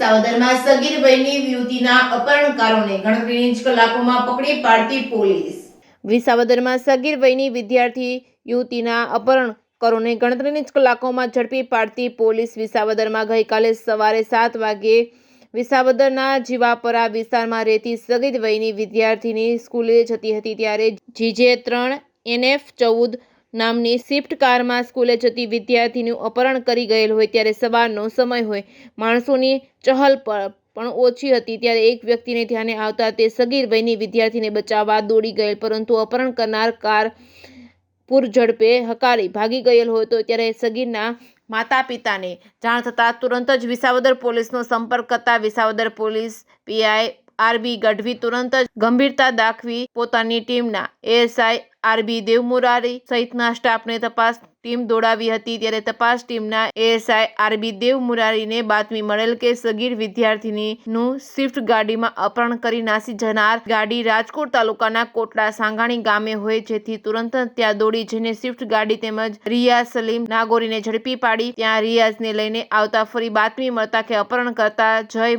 વિસાવદરમાં સગીર વયની યુવતીના અપહરણકારોને ગણતરીની જ કલાકોમાં પકડી પાડતી પોલીસ। વિસાવદરમાં સગીર વયની વિદ્યાર્થી યુવતીના અપહરણકારોને ગણતરીની જ કલાકોમાં ઝડપી પાડતી પોલીસ। વિસાવદરમાં ગઈકાલે સવારે 7 વાગ્યે વિસાવદરના જીવાપરા વિસ્તારમાં રહેતી સગીર વયની વિદ્યાર્થીની સ્કૂલે જતી હતી ત્યારે GJ3 NF14 નામની સ્વિફ્ટ કારમાં સ્કૂલે જતી વિદ્યાર્થીનું અપહરણ કરી ગયેલ હોય ત્યારે સવારનો સમય હોય, માણસોની ચહલ પણ ઓછી હતી ત્યારે એક વ્યક્તિને ધ્યાને આવતા તે સગીર વયની વિદ્યાર્થીને બચાવવા દોડી ગયેલ, પરંતુ અપહરણ કરનાર કાર પૂરઝડપે હકારી ભાગી ગયેલ હોય તો ત્યારે સગીરના માતા પિતાને જાણ થતાં તુરંત જ વિસાવદર પોલીસનો સંપર્ક કરતા Visavadar police PI RB Gadhvi તુરંત જ ગંભીરતા દાખવી પોતાની ટીમના ASI RB દેવમુરારી સહિતના સ્ટાફને તપાસ ટીમ દોડાવી હતી ત્યારે તપાસ ટીમના ASI RB દેવમુરારીને બાતમી મળેલ કે સગીર વિદ્યાર્થીનીનું સ્વિફ્ટ ગાડીમાં અપહરણ કરી નાસી જનાર ગાડી રાજકોટ તાલુકાના કોટડા સાંગાણી ગામે હોય, જેથી તુરંત ત્યાં દોડી જઈને સ્વિફ્ટ ગાડી તેમજ રિયાઝ સલીમ નાગોરીને ઝડપી પાડી ત્યાં રિયાઝને લઈને આવતા ફરી બાતમી મળતા કે અપહરણ કરતા જય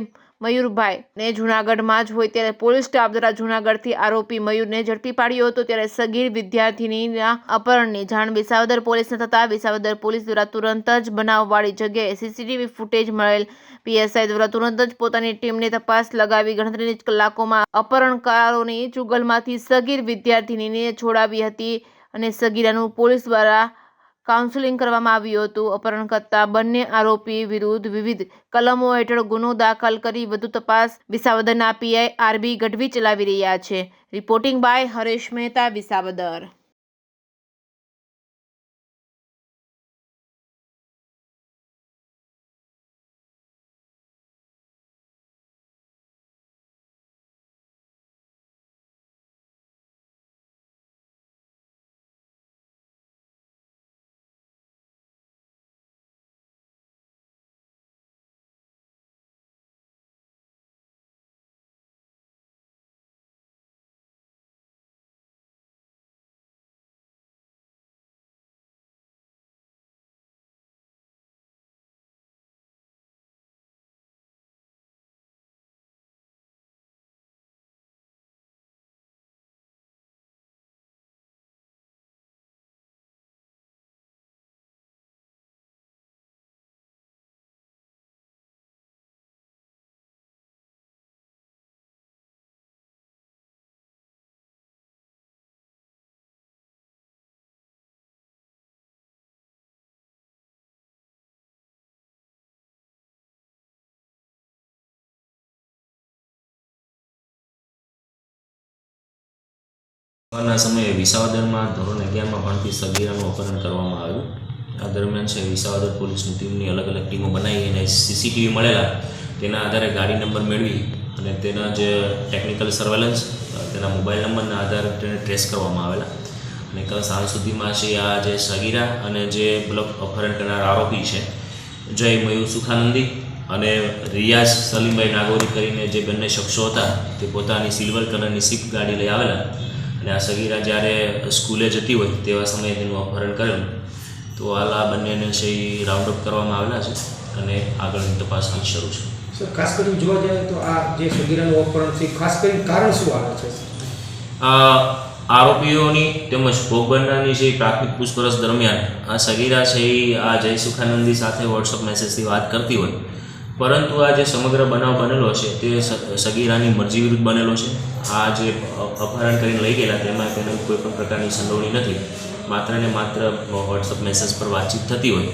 મયુરભાઈ ને જૂનાગઢમાં જ હોય ત્યારે પોલીસ સ્ટાફ દ્વારા જૂનાગઢથી આરોપી મયુરને ઝડપી પાડ્યો હતો ત્યારે સગીર વિદ્યાર્થીનીના અપહરણની જાણ વિસાવદર પોલીસને થતાં વિસાવદર પોલીસ દ્વારા તુરંત જ બનાવવાળી જગ્યાએ CCTV ફૂટેજ મળેલ PSI દ્વારા તુરંત જ પોતાની ટીમને તપાસ લગાવી ગણતરીની જ કલાકોમાં અપહરણકારોની ચુંગલમાંથી સગીર વિદ્યાર્થીનીને છોડાવી હતી અને સગીરાનું પોલીસ દ્વારા કાઉન્સેલિંગ કરવામાં આવ્યું હતું। અપહરણ કરતા બંને આરોપી વિરુદ્ધ વિવિધ કલમો હેઠળ ગુનો દાખલ કરી વધુ તપાસ વિસાવદરના PI RB ગઢવી ચલાવી રહ્યા છે। Reporting by Haresh Mehta, Visavadar. સવારના સમયે વિસાવદરમાં ધોરણ 11માં ભણતી સગીરાનું અપહરણ કરવામાં આવ્યું। આ દરમિયાન છે વિસાવદર પોલીસની ટીમની અલગ અલગ ટીમો બનાવી અને CCTV મળેલા તેના આધારે ગાડી નંબર મેળવી અને તેના જે ટેકનિકલ સર્વેલન્સ તેના મોબાઈલ નંબરના આધારે તેને ટ્રેસ કરવામાં આવેલા અને કાલ સાંજ સુધીમાં છે આ જે સગીરા અને જે અપહરણ કરનાર આરોપી છે જય મયુર સુખાનંદી અને રિયાઝ સલીમભાઈ નાગોરી કરીને જે બંને શખ્સો હતા તે પોતાની સિલ્વર કલરની સ્વિફ્ટ ગાડી લઈ આવેલા અને આ સગીરા જ્યારે સ્કૂલે જતી હોય તેવા સમયે તેનું અપહરણ કરેલું, તો હાલ આ બંનેને છે એ રાઉન્ડ અપ કરવામાં આવેલા છે અને આગળની તપાસ હાલ શરૂ છે। સર, ખાસ કરીને જોવા જાય તો આ જે સગીરાનું અપહરણ છે ખાસ કરીને કારણ શું આવે છે? આરોપીઓની તેમજ ભોગ બનનારની જે પ્રાથમિક પૂછપરછ દરમિયાન આ સગીરા છે એ આ જય સુખાનંદી સાથે વોટ્સઅપ મેસેજથી વાત કરતી હોય, પરંતુ આ જે સમગ્ર બનાવ બનેલો છે તે સગીરાની મરજી વિરુદ્ધ બનેલો છે। આ જે અપહરણ કરીને લઈ ગયેલા તેમાં તેને કોઈ પણ પ્રકારની સંડોવણી નથી, માત્ર ને માત્ર વોટ્સઅપ મેસેજ પર વાતચીત થતી હોય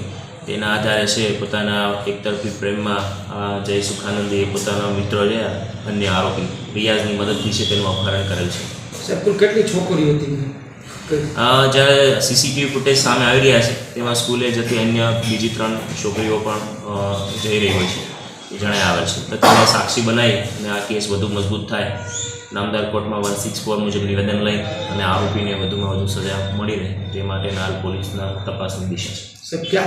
તેના આધારે છે પોતાના એકતરફી પ્રેમમાં જય સુખાનંદીએ પોતાના મિત્ર છે અન્ય આરોપી રિયાઝની મદદથી છે તેનું અપહરણ કરેલ છે। સર, કુલ કેટલી છોકરીઓ હતી? જ્યારે CCTV ફૂટેજ સામે આવી રહ્યા છે તેમાં સ્કૂલે જતી અન્ય બીજી 3 છોકરીઓ પણ જઈ રહી હોય છે એ જણાઈ આવે છે, તો તેને સાક્ષી બનાવી અને આ કેસ વધુ મજબૂત થાય નામદાર કોર્ટમાં 164 મુજબ નિવેદન લઈ અને આરોપીને વધુમાં વધુ સજા મળી રહે તે માટેના હાલ પોલીસના તપાસની દિશા છે। સર, ક્યાંથી